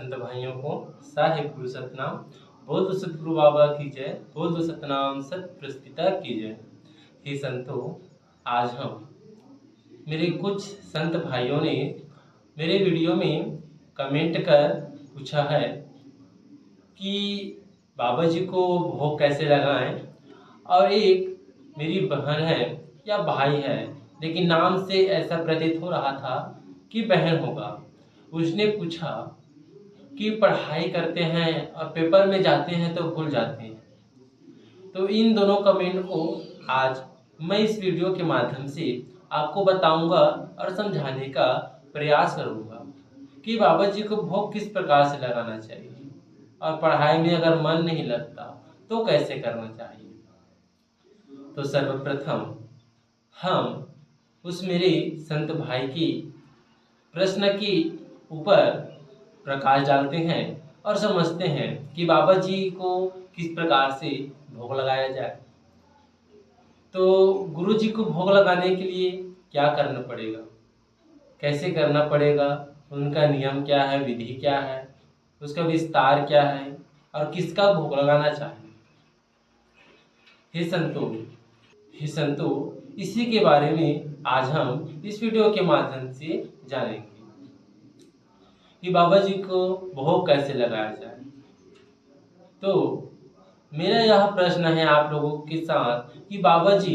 संत भाइयों को साहिब गुरु सतनाम। बोल दो सतगुरु बाबा की जय, बोल दो सतनाम सत प्रस्पिता की जय। हे संतों, आज हम मेरे कुछ संत भाइयों ने मेरे वीडियो में कमेंट कर पूछा है कि बाबा जी को भोग कैसे लगाएं। और एक मेरी बहन है या भाई है, लेकिन नाम से ऐसा प्रतीत हो रहा था कि बहन होगा, उसने पूछा कि पढ़ाई करते हैं और पेपर में जाते हैं तो भूल जाते हैं। तो इन दोनों कमेंट को आज मैं इस वीडियो के माध्यम से आपको बताऊंगा और समझाने का प्रयास करूंगा कि बाबा जी को भोग किस प्रकार से लगाना चाहिए और पढ़ाई में अगर मन नहीं लगता तो कैसे करना चाहिए। तो सर्वप्रथम हम उस मेरे संत भाई की प्रश्न के ऊपर प्रकाश डालते हैं और समझते हैं कि बाबा जी को किस प्रकार से भोग लगाया जाए। तो गुरु जी को भोग लगाने के लिए क्या करना पड़ेगा, कैसे करना पड़ेगा, उनका नियम क्या है, विधि क्या है, उसका विस्तार क्या है और किसका भोग लगाना चाहिए। हे संतों, इसी के बारे में आज हम इस वीडियो के माध्यम से जानेंगे कि बाबा जी को भोग कैसे लगाया जाए। तो मेरा यह प्रश्न है आप लोगों के साथ कि बाबा जी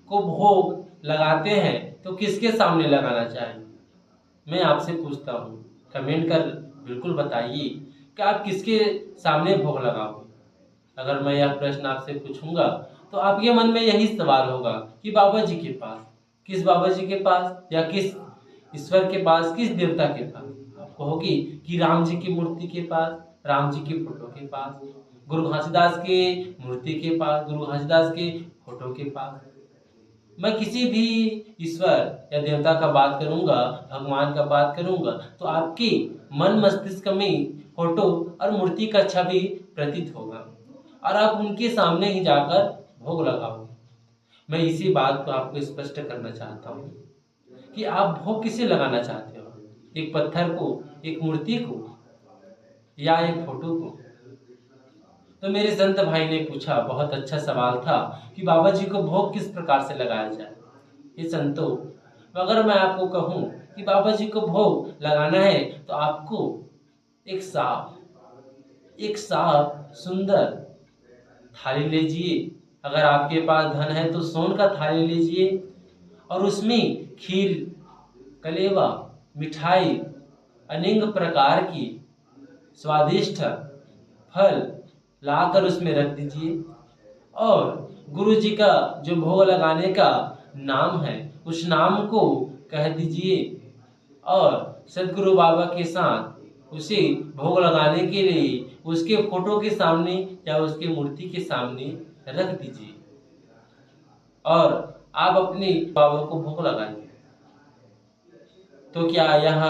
को भोग लगाते हैं तो किसके सामने लगाना चाहिए। मैं आपसे पूछता हूँ, कमेंट कर बिल्कुल बताइए कि आप किसके सामने भोग लगाओगे। अगर मैं यह प्रश्न आपसे पूछूंगा तो आपके मन में यही सवाल होगा कि बाबा जी के पास, किस बाबा जी के पास या किस ईश्वर के पास, किस देवता के पास। आप कहोगी कि राम जी की मूर्ति के पास, राम जी की फोटो के पास, गुरु घासीदास के मूर्ति के पास, गुरु घासीदास के फोटो के पास। मैं किसी भी ईश्वर या देवता का बात करूंगा, भगवान का बात करूंगा तो आपकी मन मस्तिष्क में फोटो और मूर्ति का छवि प्रतीत होगा और आप उनके सामने ही जाकर भोग लगाओगे। मैं इसी बात को आपको स्पष्ट करना चाहता हूँ कि आप भोग किसे लगाना चाहते हो, एक पत्थर को, एक मूर्ति को या एक फोटो को। तो मेरे संत भाई ने पूछा, बहुत अच्छा सवाल था कि बाबा जी को भोग किस प्रकार से लगाया जाए। ये संतों, अगर मैं आपको कहूँ कि बाबा जी को भोग लगाना है तो आपको एक साफ सुंदर थाली लीजिए। अगर आपके पास धन है तो सोन का थाली लीजिए और उसमें खीर, कलेवा, मिठाई, अनेक प्रकार की स्वादिष्ट फल लाकर उसमें रख दीजिए और गुरु जी का जो भोग लगाने का नाम है उस नाम को कह दीजिए और सदगुरु बाबा के साथ उसे भोग लगाने के लिए उसके फोटो के सामने या उसके मूर्ति के सामने रख दीजिए और आप अपने बाबा को भोग लगाइए। तो क्या यह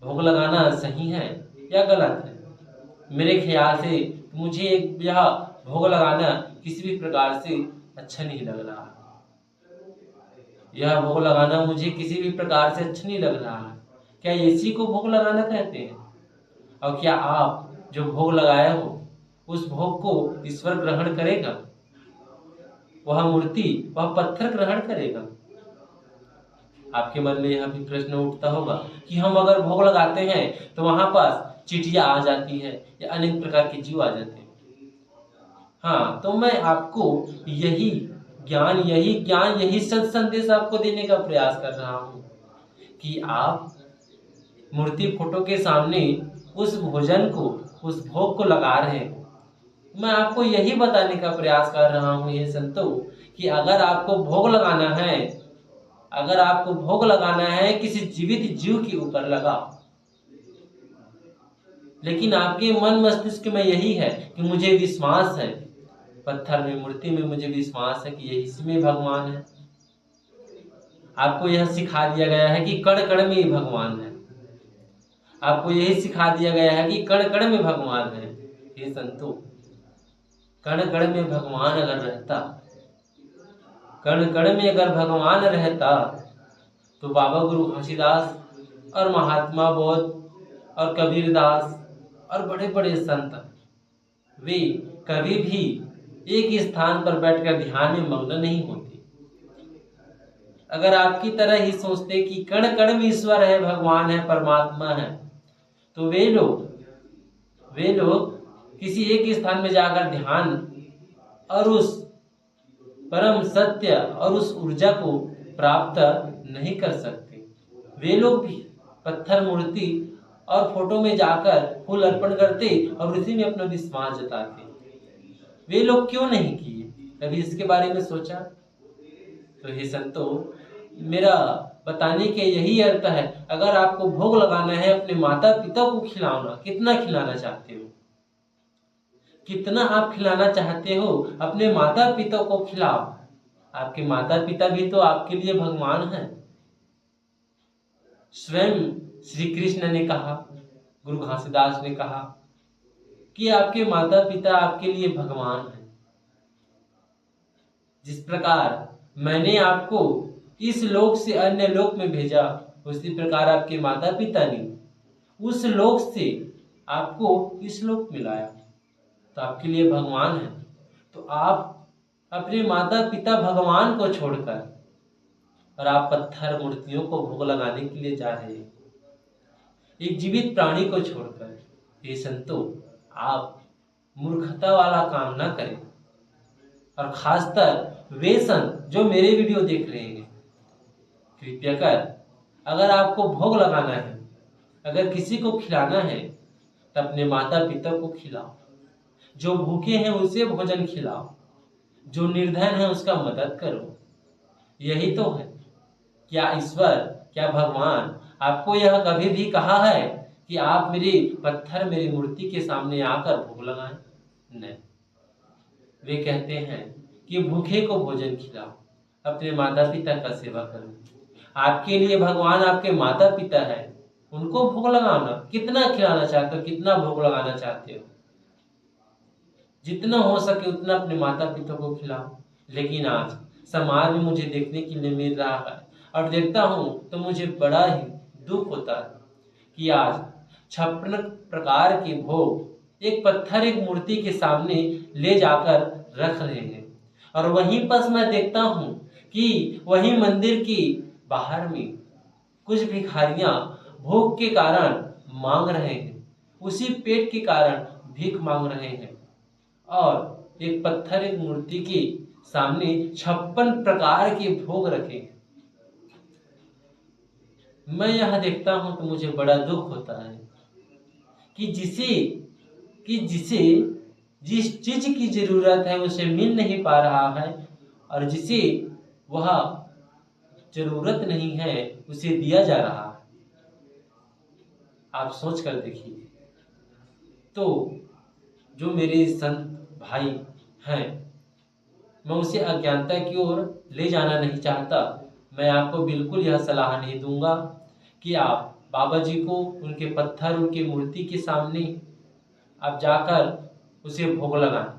भोग लगाना सही है या गलत है? मेरे ख्याल से मुझे यह भोग लगाना किसी भी प्रकार से अच्छा नहीं लग रहा। यह भोग लगाना मुझे किसी भी प्रकार से अच्छा नहीं लग रहा है। क्या इसी को भोग लगाना कहते हैं? और क्या आप जो भोग लगाए हो उस भोग को ईश्वर ग्रहण करेगा? वह मूर्ति, वह पत्थर ग्रहण करेगा? आपके मन में यह भी प्रश्न उठता होगा कि हम अगर भोग लगाते हैं तो वहां पास चींटियां आ जाती है या अनेक प्रकार के जीव आ जाते हैं। हाँ, तो मैं आपको यही ज्ञान यही सत संदेश आपको देने का प्रयास कर रहा हूँ कि आप मूर्ति, फोटो के सामने उस भोजन को, उस भोग को लगा रहे हो। मैं आपको यही बताने का प्रयास कर रहा हूँ ये संतों कि अगर आपको भोग लगाना है किसी जीवित जीव के ऊपर लगाओ, लेकिन आपके मन मस्तिष्क में यही है कि मुझे विश्वास है, पत्थर में, मूर्ति में मुझे विश्वास है कि यही इसमें भगवान है। आपको यह सिखा दिया गया है कि कण कण में भगवान है। आपको यही सिखा दिया गया है कि कण कण में भगवान है। हे संतों, कण कण में भगवान अगर रहता, कण कण में अगर भगवान रहता तो बाबा गुरु घासीदास और महात्मा बोध और कबीरदास और बड़े बड़े संत वे कभी भी एक स्थान पर बैठकर ध्यान में मग्न नहीं होते। अगर आपकी तरह ही सोचते कि कण कण में ईश्वर है, भगवान है, परमात्मा है, तो वे लोग किसी एक स्थान में जाकर ध्यान और उस परम सत्य और उस ऊर्जा को प्राप्त नहीं कर सकते। वे लोग भी पत्थर मूर्ति और फोटो में जाकर फूल अर्पण करते और उसी में अपना विश्वास जताते। वे लोग क्यों नहीं किए? कभी इसके बारे में सोचा? तो हे संतो, मेरा बताने के यही अर्थ है, अगर आपको भोग लगाना है अपने माता पिता को खिलाना, कितना खिलाना चाहते हो? कितना आप खिलाना चाहते हो अपने माता पिता को खिलाओ। आपके माता पिता भी तो आपके लिए भगवान हैं। स्वयं श्री कृष्ण ने कहा, गुरु घासीदास ने कहा कि आपके माता पिता आपके लिए भगवान हैं। जिस प्रकार मैंने आपको इस लोक से अन्य लोक में भेजा, उसी प्रकार आपके माता पिता ने उस लोक से आपको इस लोक में लाया, तो आपके लिए भगवान है। तो आप अपने माता पिता भगवान को छोड़कर और आप पत्थर मूर्तियों को भोग लगाने के लिए जा रहे हैं, एक जीवित प्राणी को छोड़कर। ये संतो, आप मूर्खता वाला काम ना करें। और खासकर वे संत जो मेरे वीडियो देख रहे हैं, कृपया कर, अगर आपको भोग लगाना है, अगर किसी को खिलाना है, तो अपने माता पिता को खिलाओ। जो भूखे हैं उसे भोजन खिलाओ, जो निर्धन है उसका मदद करो। यही तो है। क्या ईश्वर, क्या भगवान आपको यह कभी भी कहा है कि आप मेरी मूर्ति के सामने आकर भोग लगाएं? नहीं। वे कहते हैं कि भूखे को भोजन खिलाओ, अपने माता पिता का सेवा करो। आपके लिए भगवान आपके माता पिता है, उनको भोग लगाना। कितना खिलाना चाहते हो, कितना भोग लगाना चाहते हो? जितना हो सके उतना अपने माता पिता को खिलाओ। लेकिन आज समाज में मुझे देखने के लिए मिल रहा है, और देखता हूं तो मुझे बड़ा ही दुख होता है कि आज 56 प्रकार के भोग एक पत्थर, एक मूर्ति के सामने ले जाकर रख रहे हैं। और वहीं पर मैं देखता हूं कि वहीं मंदिर की बाहर में कुछ भिखारियां भूख के कारण मांग रहे हैं, उसी पेट के कारण भीख मांग रहे हैं। और एक पत्थर, एक मूर्ति के सामने 56 प्रकार के भोग रखे हैं। मैं यह देखता हूं तो मुझे बड़ा दुख होता है कि जिसे जिस चीज की जरूरत है उसे मिल नहीं पा रहा है, और जिसे वह जरूरत नहीं है उसे दिया जा रहा है। आप सोच कर देखिए। तो जो मेरे संत भाई हैं, मैं उसे अज्ञानता की ओर ले जाना नहीं चाहता। मैं आपको बिल्कुल यह सलाह नहीं दूंगा कि आप बाबा जी को उनके पत्थर, उनकी मूर्ति के सामने आप जाकर उसे भोग लगाएं।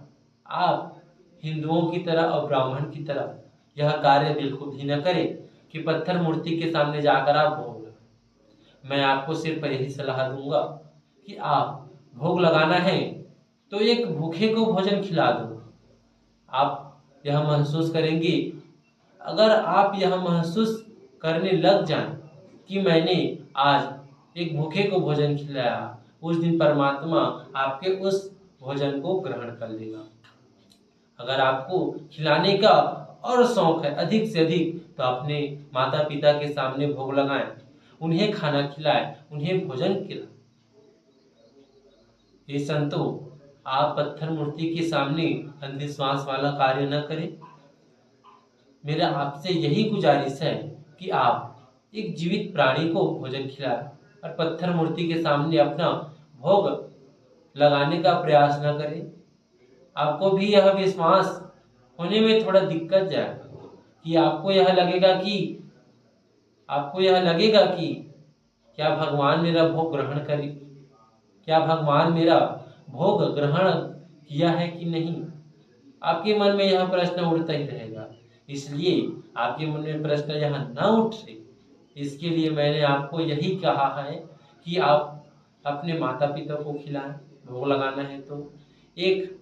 आप हिंदुओं की तरह और ब्राह्मण की तरह यह कार्य बिल्कुल भी न करें कि पत्थर मूर्ति के सामने जाकर आप भोग लगाएं। मैं आपको सिर्फ यही सलाह दूंगा कि आप भोग लगाना है तो एक भूखे को भोजन खिला दो। आप यह महसूस करेंगे, अगर आप यह महसूस करने लग जाएं कि मैंने आज एक भूखे को भोजन खिलाया, उस दिन परमात्मा आपके उस भोजन को ग्रहण कर लेगा। अगर आपको खिलाने का और शौक है अधिक से अधिक, तो अपने माता पिता के सामने भोग लगाएं, उन्हें खाना खिलाएं, उन्हें भोजन खिलाएं। ये संतों, आप पत्थर मूर्ति के सामने अंधविश्वास वाला कार्य न करें। मेरा आपसे यही गुजारिश है कि आप एक जीवित प्राणी को भोजन खिलाएं और पत्थर मूर्ति के सामने अपना भोग लगाने का प्रयास न करें। आपको भी यह विश्वास होने में थोड़ा दिक्कत जाएगा कि आपको यह लगेगा कि क्या भगवान मेरा भोग ग्रहण करे, क्या भगवान मेरा भोग ग्रहण किया है कि नहीं। आपके मन में यह प्रश्न उठता ही रहेगा। इसलिए आपके मन में प्रश्न यह न उठे, इसके लिए मैंने आपको यही कहा है कि आप अपने माता पिता को खिलाएं, भोग लगाना है तो, एक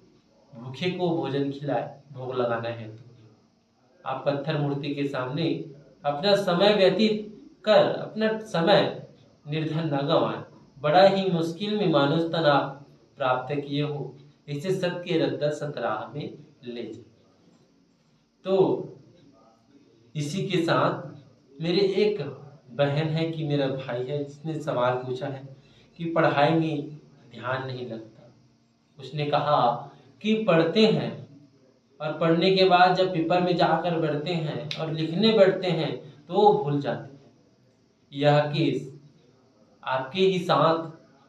भूखे को भोजन खिलाए भोग लगाना है तो। आप पत्थर मूर्ति के सामने अपना समय व्यतीत कर अपना समय निर्धन न गंवाएं। बड़ा ही मुश्किल में मानुष तनाव प्राप्त किए हो, इसे सत्य रद्दा सतराह में ले जाए। तो इसी के साथ मेरे एक बहन है कि मेरा भाई है, जिसने सवाल पूछा है कि पढ़ाई में ध्यान नहीं लगता। उसने कहा कि पढ़ते हैं और पढ़ने के बाद जब पेपर में जाकर बैठते हैं और लिखने बैठते हैं तो वो भूल जाते हैं। यह केस आपके ही साथ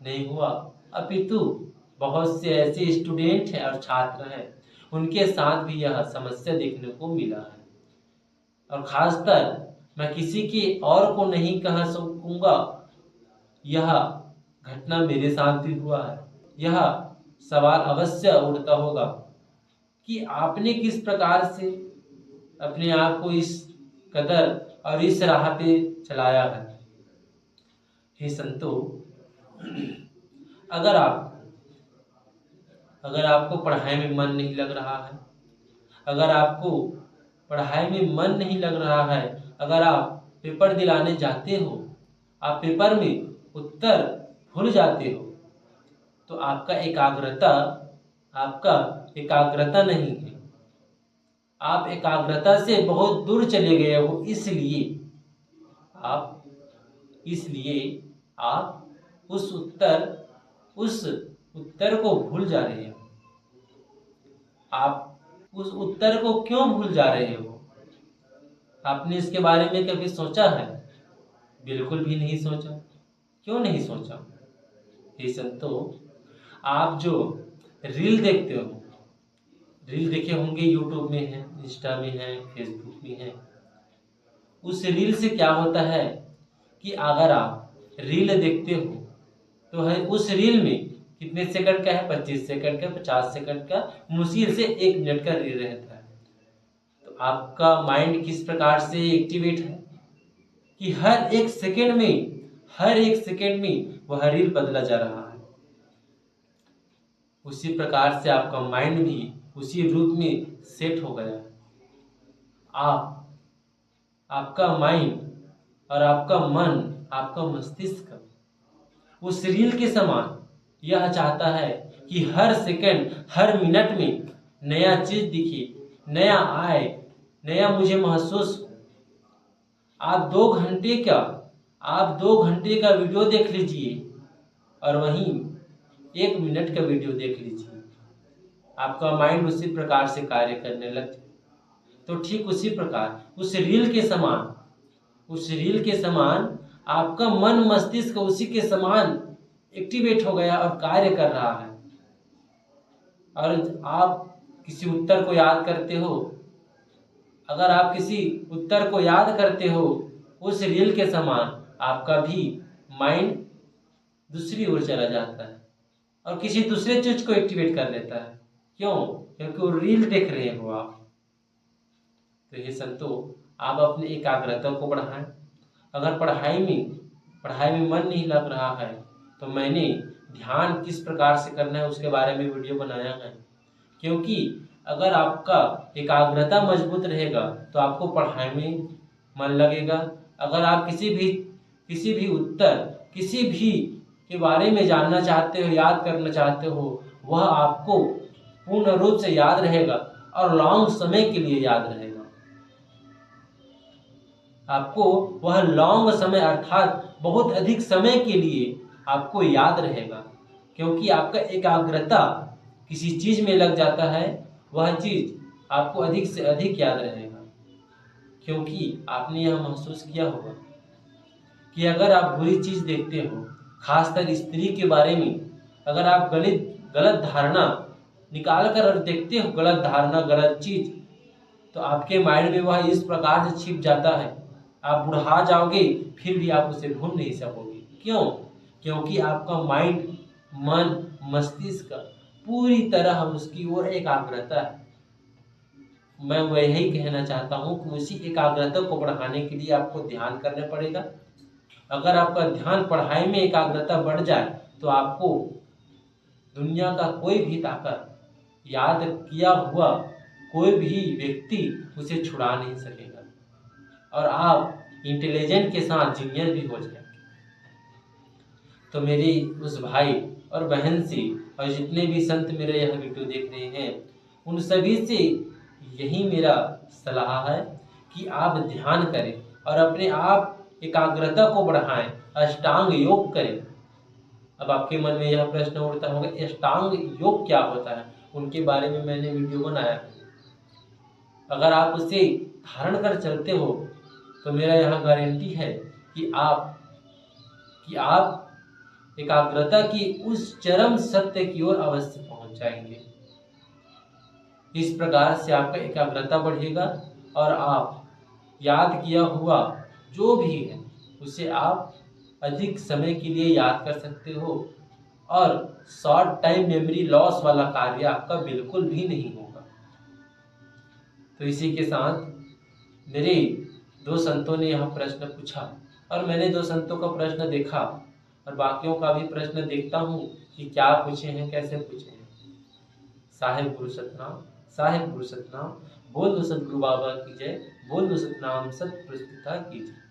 नहीं हुआ, अपितु बहुत से ऐसे स्टूडेंट हैं और छात्र हैं, उनके साथ भी यह समस्या देखने को मिला है। और खासकर मैं किसी की और को नहीं कह सकूंगा, यह घटना मेरे साथ भी हुआ है। यह सवाल अवश्य उठता होगा कि आपने किस प्रकार से अपने आप को इस कदर और इस राह पे चलाया है। हे संतो, अगर आपको पढ़ाई में मन नहीं लग रहा है, अगर आपको पढ़ाई में मन नहीं लग रहा है, अगर आप पेपर दिलाने जाते हो, आप पेपर में उत्तर भूल जाते हो, तो आपका एकाग्रता नहीं है। आप एकाग्रता से बहुत दूर चले गए हो, इसलिए आप उस उत्तर को भूल जा रहे हो। आप उस उत्तर को क्यों भूल जा रहे हो? आपने इसके बारे में कभी सोचा है? बिल्कुल भी नहीं सोचा। क्यों नहीं सोचा? हे संतो, आप जो रील देखते हो, रील देखे होंगे, यूट्यूब में है, इंस्टा में है, फेसबुक में है। उस रील से क्या होता है कि अगर आप रील देखते हो तो है उस रील में कितने सेकंड का है, 25 सेकंड का, 50 सेकंड का, मुश्किल से 1 मिनट का रील रहता है। तो आपका माइंड किस प्रकार से एक्टिवेट है कि हर एक सेकंड में वह रील बदला जा रहा है। उसी प्रकार से आपका माइंड भी उसी रूप में सेट हो गया है। आपका माइंड और आपका मन, आपका मस्तिष्क उस रील के समान यह चाहता है कि हर सेकंड, हर मिनट में नया चीज दिखे, नया आए, नया मुझे महसूस हो। आप 2 घंटे का वीडियो देख लीजिए और वहीं 1 मिनट का वीडियो देख लीजिए, आपका माइंड उसी प्रकार से कार्य करने लग जाए। तो ठीक उसी प्रकार उस रील के समान आपका मन मस्तिष्क उसी के समान एक्टिवेट हो गया और कार्य कर रहा है। और आप किसी उत्तर को याद करते हो, अगर आप किसी उत्तर को याद करते हो, उस रील के समान आपका भी माइंड दूसरी ओर चला जाता है और किसी दूसरे चीज को एक्टिवेट कर लेता है। क्यों? क्योंकि वो रील देख रहे हो आप। तो ये संतो, आप अपनी एकाग्रता को बढ़ाएं। अगर पढ़ाई में मन नहीं लग रहा है तो मैंने ध्यान किस प्रकार से करना है उसके बारे में वीडियो बनाया है। क्योंकि अगर आपका एकाग्रता मजबूत रहेगा तो आपको पढ़ाई में मन लगेगा। अगर आप किसी भी उत्तर, किसी भी के बारे में जानना चाहते हो, याद करना चाहते हो, वह आपको पूर्ण रूप से याद रहेगा और लॉन्ग समय के लिए याद रहेगा। आपको वह लॉन्ग समय अर्थात बहुत अधिक समय के लिए आपको याद रहेगा। क्योंकि आपका एकाग्रता किसी चीज में लग जाता है, वह चीज आपको अधिक से अधिक याद रहेगा। क्योंकि आपने यह महसूस किया होगा कि अगर आप बुरी चीज देखते हो, खासकर स्त्री के बारे में, अगर आप गलत धारणा निकाल कर देखते हो, गलत धारणा, गलत चीज, तो आपके माइंड में वह इस प्रकार से छिप जाता है, आप बुढ़ा जाओगे फिर भी आप उसे भूल नहीं सकोगे। क्यों? क्योंकि आपका माइंड, मन, मस्तिष्क पूरी तरह उसकी ओर एकाग्रता है। मैं वही कहना चाहता हूँ कि उसी एकाग्रता को बढ़ाने के लिए आपको ध्यान करना पड़ेगा। अगर आपका ध्यान पढ़ाई में एकाग्रता बढ़ जाए तो आपको दुनिया का कोई भी ताकत, याद किया हुआ कोई भी व्यक्ति उसे छुड़ा नहीं सकेगा और आप इंटेलिजेंट के साथ जीनियर भी हो जाएंगे। तो मेरी उस भाई और बहन से और जितने भी संत मेरे यह वीडियो देख रहे हैं, उन सभी से यही मेरा सलाह है कि आप ध्यान करें और अपने आप एकाग्रता को बढ़ाएं, अष्टांग योग करें। अब आपके मन में यह प्रश्न उठता होगा, अष्टांग योग क्या होता है? उनके बारे में मैंने वीडियो बनाया है। अगर आप उसे धारण कर चलते हो तो मेरा यह गारंटी है कि आप एकाग्रता की उस चरम सत्य की ओर अवश्य पहुंच जाएंगे। इस प्रकार से आपका एकाग्रता बढ़ेगा और आप याद किया हुआ जो भी है उसे आप अधिक समय के लिए याद कर सकते हो और शॉर्ट टाइम मेमोरी लॉस वाला कार्य आपका बिल्कुल भी नहीं होगा। तो इसी के साथ मेरे दो संतों ने यह प्रश्न पूछा और मैंने दो संतों का प्रश्न देखा और बाकियों का भी प्रश्न देखता हूँ कि क्या पूछे हैं, कैसे पूछे हैं। साहेब गुरु सतनाम, साहेब गुरु सतनाम। बोल दो सतगुरु बाबा की जय, बोल दो सतनाम सत प्रस्तुता की जय।